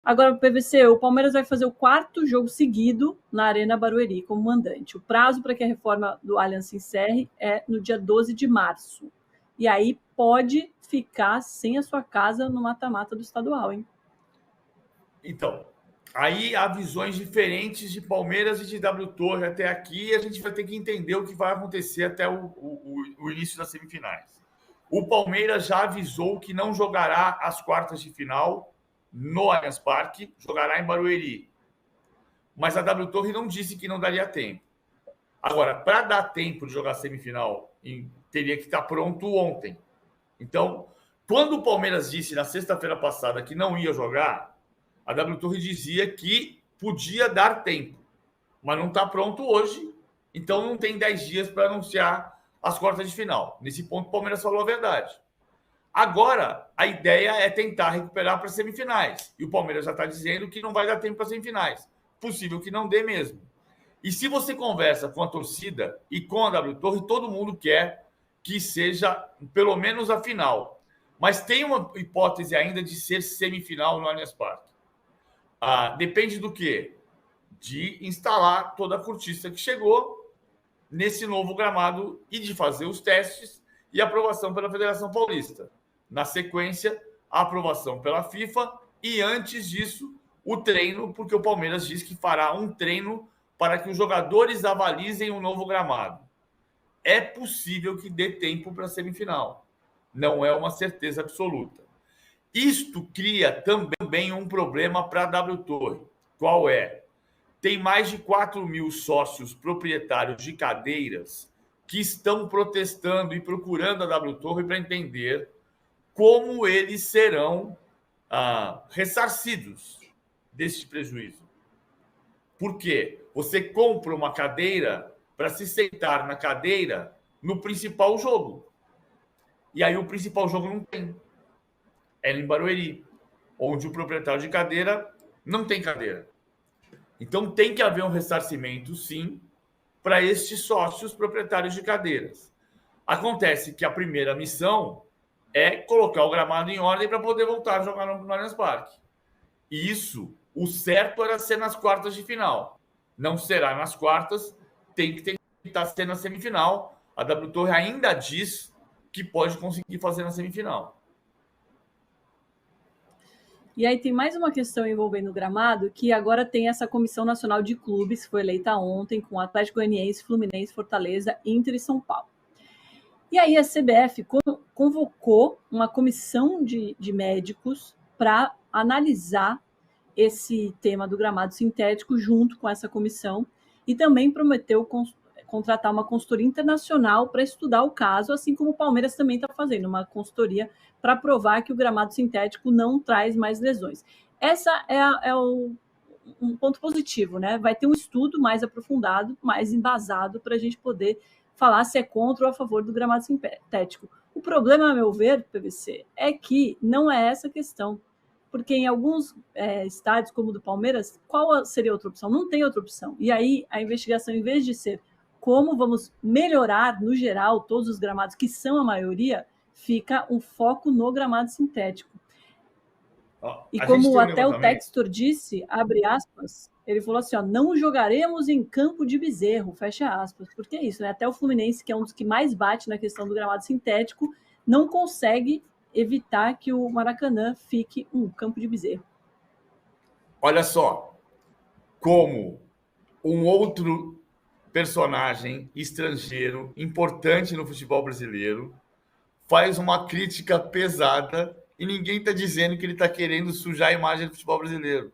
Agora, o PVC, o Palmeiras vai fazer o 4º jogo seguido na Arena Barueri como mandante. O prazo para que a reforma do Allianz se encerre é no dia 12 de março. E aí pode ficar sem a sua casa no mata-mata do estadual, hein? Então, aí há visões diferentes de Palmeiras e de W Torre até aqui, e a gente vai ter que entender o que vai acontecer até o início das semifinais. O Palmeiras já avisou que não jogará as quartas de final no Allianz Parque, jogará em Barueri. Mas a W Torre não disse que não daria tempo. Agora, para dar tempo de jogar a semifinal, teria que estar pronto ontem. Então, quando o Palmeiras disse na sexta-feira passada que não ia jogar, a W Torre dizia que podia dar tempo, mas não está pronto hoje, então não tem 10 dias para anunciar as quartas de final. Nesse ponto, o Palmeiras falou a verdade. Agora, a ideia é tentar recuperar para as semifinais. E o Palmeiras já está dizendo que não vai dar tempo para as semifinais. Possível que não dê mesmo. E se você conversa com a torcida e com a W Torre, todo mundo quer que seja pelo menos a final. Mas tem uma hipótese ainda de ser semifinal no Allianz Parque. Depende do quê? De instalar toda a cortiça que chegou nesse novo gramado e de fazer os testes e aprovação pela Federação Paulista. Na sequência, a aprovação pela FIFA e, antes disso, o treino, porque o Palmeiras diz que fará um treino para que os jogadores avalizem o novo gramado. É possível que dê tempo para a semifinal. Não é uma certeza absoluta. Isto cria também um problema para a W Torre. Qual é? Tem mais de 4 mil sócios proprietários de cadeiras que estão protestando e procurando a W Torre para entender como eles serão ressarcidos deste prejuízo. Por quê? Você compra uma cadeira para se sentar na cadeira no principal jogo. E aí o principal jogo não tem. É em Barueri, onde o proprietário de cadeira não tem cadeira. Então tem que haver um ressarcimento, sim, para estes sócios proprietários de cadeiras. Acontece que a primeira missão é colocar o gramado em ordem para poder voltar a jogar no Allianz Parque. E isso, o certo era ser nas quartas de final. Não será nas quartas, tem que tentar ser na semifinal. A W Torre ainda diz que pode conseguir fazer na semifinal. E aí tem mais uma questão envolvendo o gramado, que agora tem essa Comissão Nacional de Clubes, que foi eleita ontem, com Atlético Goianiense, Fluminense, Fortaleza, Inter e São Paulo. E aí a CBF convocou uma comissão de médicos para analisar esse tema do gramado sintético junto com essa comissão e também prometeu contratar uma consultoria internacional para estudar o caso, assim como o Palmeiras também está fazendo, uma consultoria para provar que o gramado sintético não traz mais lesões. Essa é um ponto positivo, né? Vai ter um estudo mais aprofundado, mais embasado, para a gente poder falar se é contra ou a favor do gramado sintético. O problema, a meu ver, PVC, é que não é essa a questão. Porque em alguns estádios, como o do Palmeiras, qual seria a outra opção? Não tem outra opção. E aí a investigação, em vez de ser como vamos melhorar, no geral, todos os gramados, que são a maioria, fica um foco no gramado sintético. E como até o Textor disse, abre aspas, ele falou assim, não jogaremos em campo de bezerro, fecha aspas. Porque é isso, né? Até o Fluminense, que é um dos que mais bate na questão do gramado sintético, não consegue evitar que o Maracanã fique um campo de bezerro. Olha só, como um outro personagem estrangeiro importante no futebol brasileiro faz uma crítica pesada e ninguém está dizendo que ele está querendo sujar a imagem do futebol brasileiro.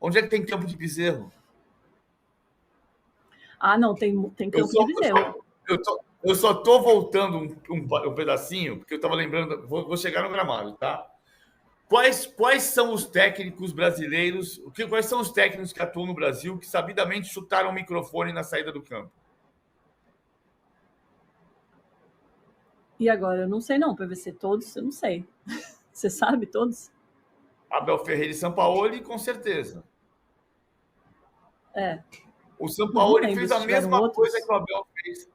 Onde é que tem campo de bezerro? Não, tem campo de bezerro. Eu só estou voltando um pedacinho, porque eu estava lembrando, vou chegar no gramado, tá? Quais são os técnicos brasileiros, quais são os técnicos que atuam no Brasil que sabidamente chutaram o microfone na saída do campo? E agora? Eu não sei não, PVC, todos, eu não sei. Você sabe todos? Abel Ferreira e Sampaoli, com certeza. O Sampaoli fez a mesma coisa que o Abel fez.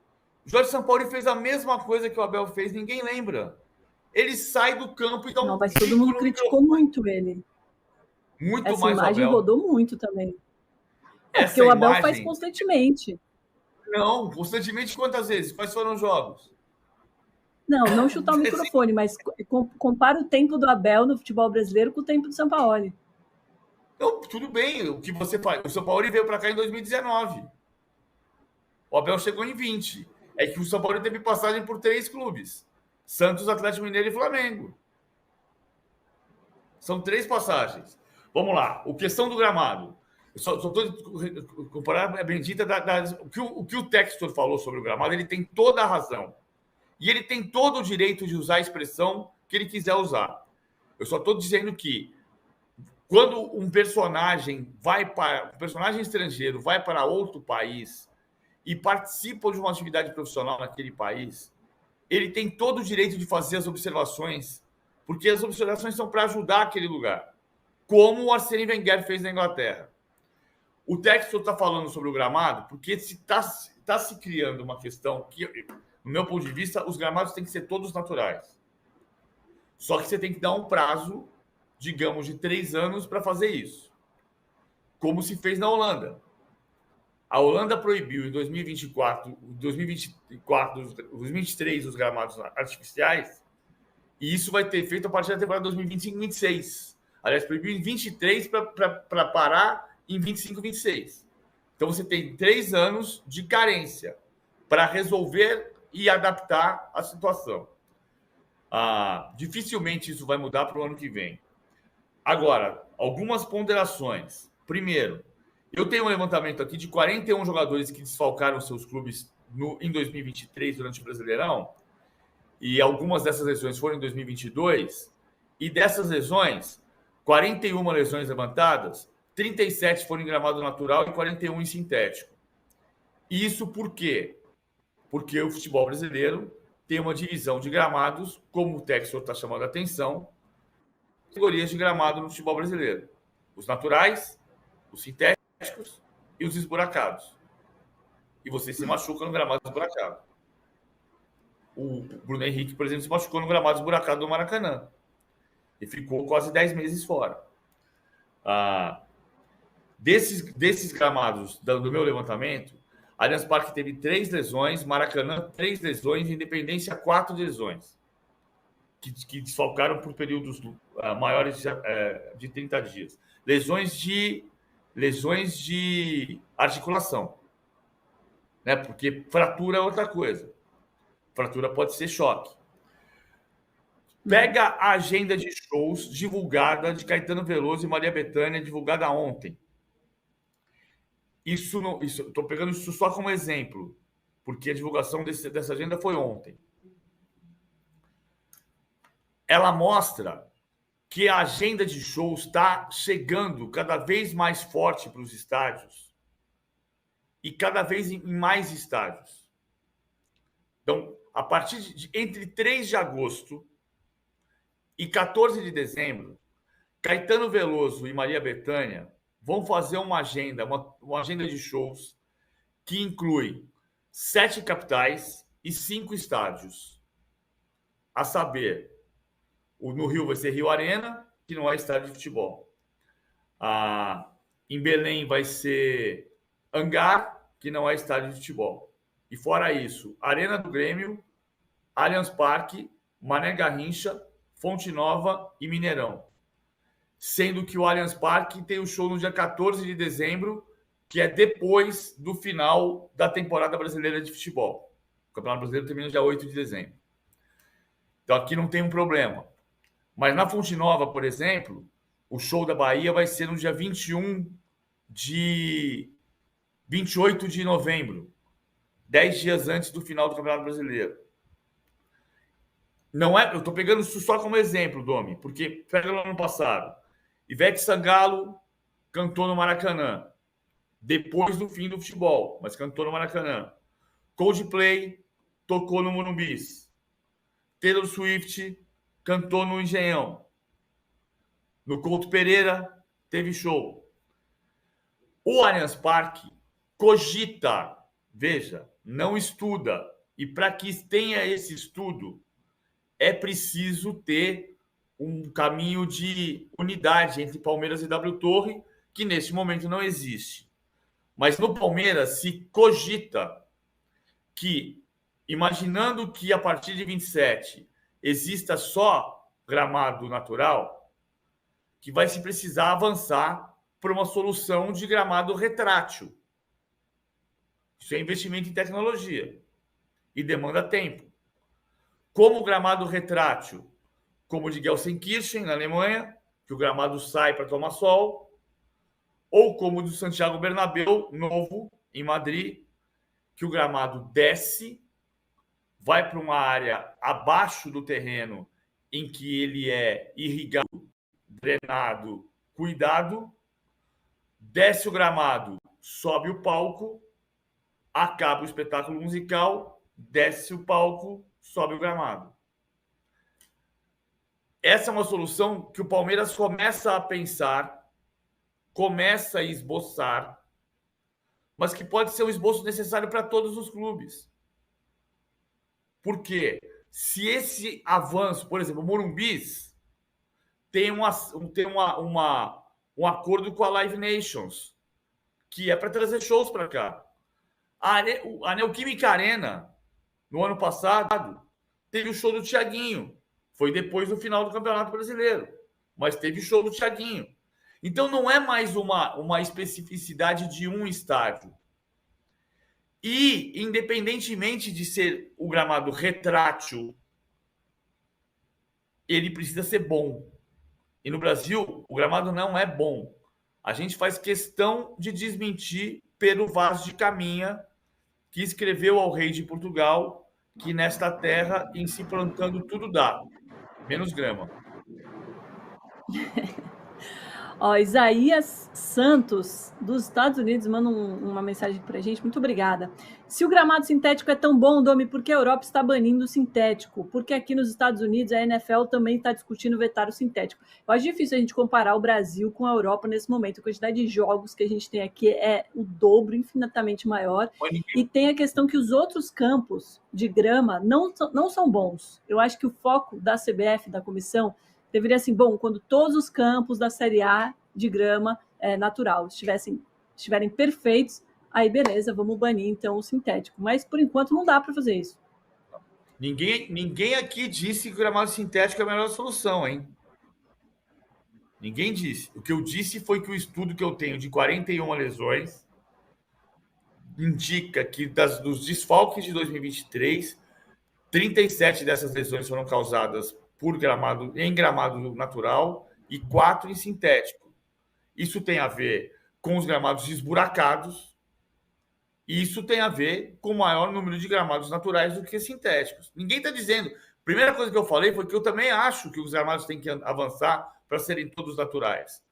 Jorge Sampaoli fez a mesma coisa que o Abel fez, ninguém lembra. Ele sai do campo e dá Não, mas todo mundo criticou muito ele. Muito Essa mais o imagem Abel. rodou muito também. Não, porque Essa o Abel faz imagem... constantemente. Não, constantemente quantas vezes? Quais foram os jogos? Não chutar o microfone, mas compara o tempo do Abel no futebol brasileiro com o tempo do Sampaoli. Então, tudo bem, o que você faz? O São Paulo veio para cá em 2019. O Abel chegou em 20. É que o São Paulo teve passagem por 3 clubes: Santos, Atlético Mineiro e Flamengo. São 3 passagens. Vamos lá. O questão do gramado. Eu só estou comparando a bendita o que o Textor falou sobre o gramado. Ele tem toda a razão. E ele tem todo o direito de usar a expressão que ele quiser usar. Eu só estou dizendo que quando um personagem estrangeiro vai para outro país e participa de uma atividade profissional naquele país, ele tem todo o direito de fazer as observações, porque as observações são para ajudar aquele lugar, como o Arsene Wenger fez na Inglaterra. O Textor está falando sobre o gramado porque está se criando uma questão que, no meu ponto de vista, os gramados têm que ser todos naturais. Só que você tem que dar um prazo, digamos, de 3 anos para fazer isso. Como se fez na Holanda. A Holanda proibiu em 2024, 2023 os gramados artificiais, e isso vai ter efeito a partir da temporada 2025 e 26. Aliás, proibiu em 23 para parar em 25 e 26. Então você tem 3 anos de carência para resolver e adaptar a situação. Dificilmente isso vai mudar para o ano que vem. Agora, algumas ponderações. Primeiro, eu tenho um levantamento aqui de 41 jogadores que desfalcaram seus clubes em 2023 durante o Brasileirão, e algumas dessas lesões foram em 2022, e dessas lesões, 41 lesões levantadas, 37 foram em gramado natural e 41 em sintético. Isso por quê? Porque o futebol brasileiro tem uma divisão de gramados, como o Textor está chamando a atenção, categorias de gramado no futebol brasileiro: os naturais, os sintéticos e os esburacados. E você se machuca no gramado esburacado. O Bruno Henrique, por exemplo, se machucou no gramado esburacado do Maracanã e ficou quase 10 meses fora. Desses gramados do meu levantamento, Allianz Parque teve 3 lesões, Maracanã 3 lesões, Independência 4 lesões, que desfalcaram por períodos maiores de 30 dias. Lesões de articulação, né? Porque fratura é outra coisa. Fratura pode ser choque. Pega a agenda de shows divulgada de Caetano Veloso e Maria Bethânia, divulgada ontem. Estou pegando isso só como exemplo, porque a divulgação dessa agenda foi ontem. Ela mostra que a agenda de shows está chegando cada vez mais forte para os estádios e cada vez em mais estádios. Então, a partir de entre 3 de agosto e 14 de dezembro, Caetano Veloso e Maria Bethânia vão fazer uma agenda de shows que inclui 7 capitais e 5 estádios. A saber, no Rio vai ser Rio Arena, que não é estádio de futebol. Em Belém vai ser Hangar, que não é estádio de futebol. E fora isso, Arena do Grêmio, Allianz Parque, Mané Garrincha, Fonte Nova e Mineirão. Sendo que o Allianz Parque tem o show no dia 14 de dezembro, que é depois do final da temporada brasileira de futebol. O Campeonato Brasileiro termina no dia 8 de dezembro. Então aqui não tem um problema. Mas na Fonte Nova, por exemplo, o show da Bahia vai ser no dia 28 de novembro, 10 dias antes do final do Campeonato Brasileiro. Não é, eu estou pegando isso só como exemplo, Domi, porque pega no ano passado. Ivete Sangalo cantou no Maracanã, depois do fim do futebol, mas cantou no Maracanã. Coldplay tocou no Morumbis. Taylor Swift cantou no Engenhão. No Couto Pereira teve show. O Allianz Parque cogita, veja, não estuda. E para que tenha esse estudo, é preciso ter um caminho de unidade entre Palmeiras e W Torre, que neste momento não existe. Mas no Palmeiras se cogita que, imaginando que a partir de 27 exista só gramado natural, que vai se precisar avançar para uma solução de gramado retrátil. Isso é investimento em tecnologia e demanda tempo. Como o gramado retrátil, como o de Gelsenkirchen, na Alemanha, que o gramado sai para tomar sol, ou como o do Santiago Bernabéu, novo, em Madrid, que o gramado desce, vai para uma área abaixo do terreno em que ele é irrigado, drenado, cuidado, desce o gramado, sobe o palco, acaba o espetáculo musical, desce o palco, sobe o gramado. Essa é uma solução que o Palmeiras começa a pensar, começa a esboçar, mas que pode ser um esboço necessário para todos os clubes. Porque se esse avanço, por exemplo, o Morumbis tem um acordo com a Live Nations, que é para trazer shows para cá. A Neoquímica Arena, no ano passado, teve o show do Thiaguinho. Foi depois do final do Campeonato Brasileiro. Mas teve show do Thiaguinho. Então não é mais uma especificidade de um estádio. E, independentemente de ser o gramado retrátil, ele precisa ser bom. E no Brasil, o gramado não é bom. A gente faz questão de desmentir Pedro Vaz de Caminha, que escreveu ao rei de Portugal que nesta terra, em se plantando, tudo dá, menos grama. Ó, Isaías Santos, dos Estados Unidos, manda uma mensagem para a gente. Muito obrigada. Se o gramado sintético é tão bom, Domi, por que a Europa está banindo o sintético? Porque aqui nos Estados Unidos a NFL também está discutindo vetar o sintético. Eu acho difícil a gente comparar o Brasil com a Europa nesse momento. A quantidade de jogos que a gente tem aqui é o dobro, infinitamente maior. E tem a questão que os outros campos de grama não são bons. Eu acho que o foco da CBF, da comissão, deveria assim, bom, quando todos os campos da Série A de grama natural estiverem perfeitos, aí beleza, vamos banir então o sintético. Mas por enquanto não dá para fazer isso. Ninguém aqui disse que o gramado sintético é a melhor solução, hein? Ninguém disse. O que eu disse foi que o estudo que eu tenho de 41 lesões indica que dos desfalques de 2023, 37 dessas lesões foram causadas em gramado natural e 4 em sintético. Isso tem a ver com os gramados esburacados e isso tem a ver com o maior número de gramados naturais do que sintéticos. Ninguém está dizendo. A primeira coisa que eu falei foi que eu também acho que os gramados têm que avançar para serem todos naturais.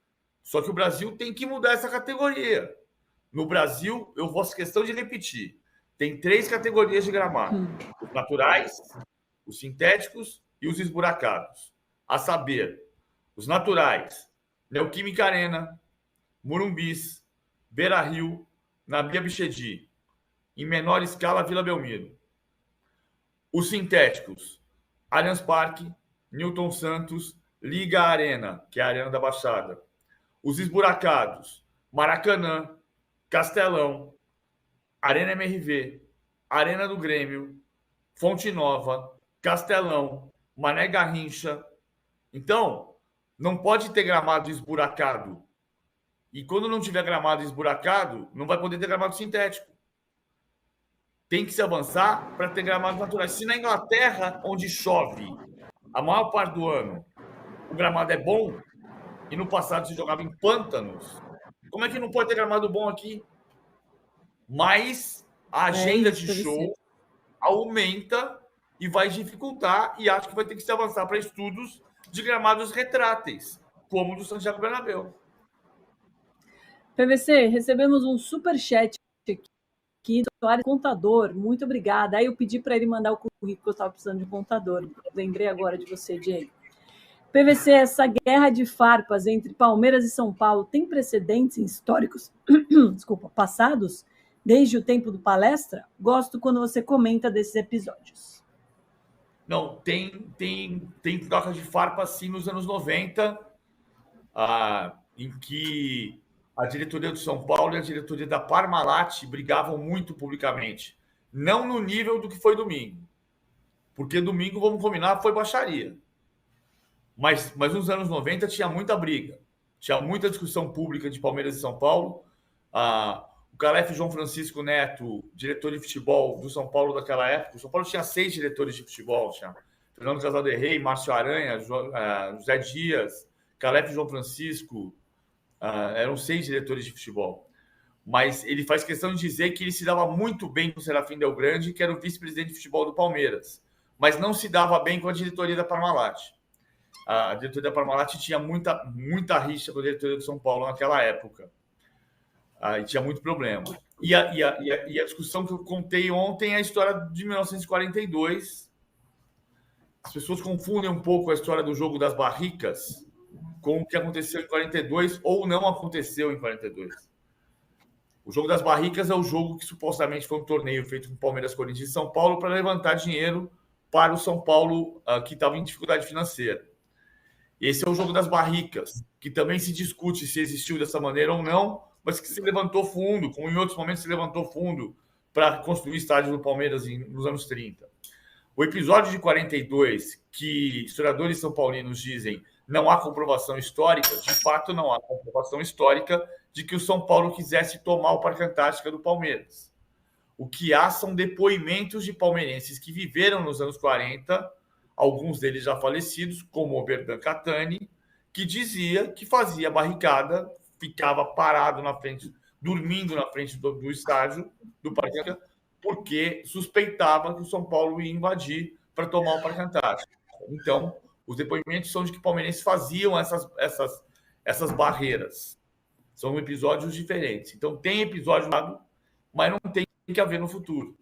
Só que o Brasil tem que mudar essa categoria. No Brasil, eu faço questão de repetir, tem 3 categorias de gramado: os naturais, os sintéticos e os esburacados. A saber, os naturais: Neoquímica Arena, Morumbis, Beira-Rio, Nabi Abichedi, em menor escala, Vila Belmiro. Os sintéticos: Allianz Parque, Newton Santos, Liga Arena, que é a Arena da Baixada. Os esburacados: Maracanã, Castelão, Arena MRV, Arena do Grêmio, Fonte Nova, Castelão, Mané Garrincha. Então, não pode ter gramado esburacado. E quando não tiver gramado esburacado, não vai poder ter gramado sintético. Tem que se avançar para ter gramados naturais. Se na Inglaterra, onde chove a maior parte do ano, o gramado é bom, e no passado se jogava em pântanos, como é que não pode ter gramado bom aqui? Mas a agenda de show aumenta e vai dificultar, e acho que vai ter que se avançar para estudos de gramados retráteis, como o do Santiago Bernabéu. PVC, recebemos um superchat aqui do Ari Contador. Muito obrigada. Aí eu pedi para ele mandar o currículo, que eu estava precisando de um contador. Lembrei agora de você, Diego. PVC, essa guerra de farpas entre Palmeiras e São Paulo tem precedentes históricos passados, desde o tempo do Palestra? Gosto quando você comenta desses episódios. Não, tem troca de farpa sim nos anos 90, em que a diretoria do São Paulo e a diretoria da Parmalat brigavam muito publicamente. Não no nível do que foi domingo. Porque domingo, vamos combinar, foi baixaria. Mas nos anos 90 tinha muita briga. Tinha muita discussão pública de Palmeiras e São Paulo. O Calef João Francisco Neto, diretor de futebol do São Paulo daquela época. O São Paulo tinha 6 diretores de futebol. Tinha Fernando Casalde Rei, Márcio Aranha, José Dias, Calef João Francisco. Eram 6 diretores de futebol. Mas ele faz questão de dizer que ele se dava muito bem com o Serafim Del Grande, que era o vice-presidente de futebol do Palmeiras. Mas não se dava bem com a diretoria da Parmalat. A diretoria da Parmalat tinha muita rixa com a diretoria do São Paulo naquela época. E tinha muito problema. E a discussão que eu contei ontem é a história de 1942. As pessoas confundem um pouco a história do jogo das barricas com o que aconteceu em 42 ou não aconteceu em 42. O jogo das barricas é o jogo que supostamente foi um torneio feito com Palmeiras, Corinthians e São Paulo para levantar dinheiro para o São Paulo, que estava em dificuldade financeira. Esse é o jogo das barricas, que também se discute se existiu dessa maneira ou não, mas que se levantou fundo, como em outros momentos se levantou fundo para construir o estádio do Palmeiras nos anos 30. O episódio de 42, que historiadores são paulinos dizem não há comprovação histórica, de fato não há comprovação histórica de que o São Paulo quisesse tomar o Parque Antártica do Palmeiras. O que há são depoimentos de palmeirenses que viveram nos anos 40, alguns deles já falecidos, como o Oberdan Catani, que dizia que fazia barricada, ficava parado na frente, dormindo na frente do estádio do Parque Antártica, porque suspeitava que o São Paulo ia invadir para tomar o Parque Antártica. Então, os depoimentos são de que palmeirenses faziam essas barreiras. São episódios diferentes. Então, tem episódio lá, mas não tem que haver no futuro.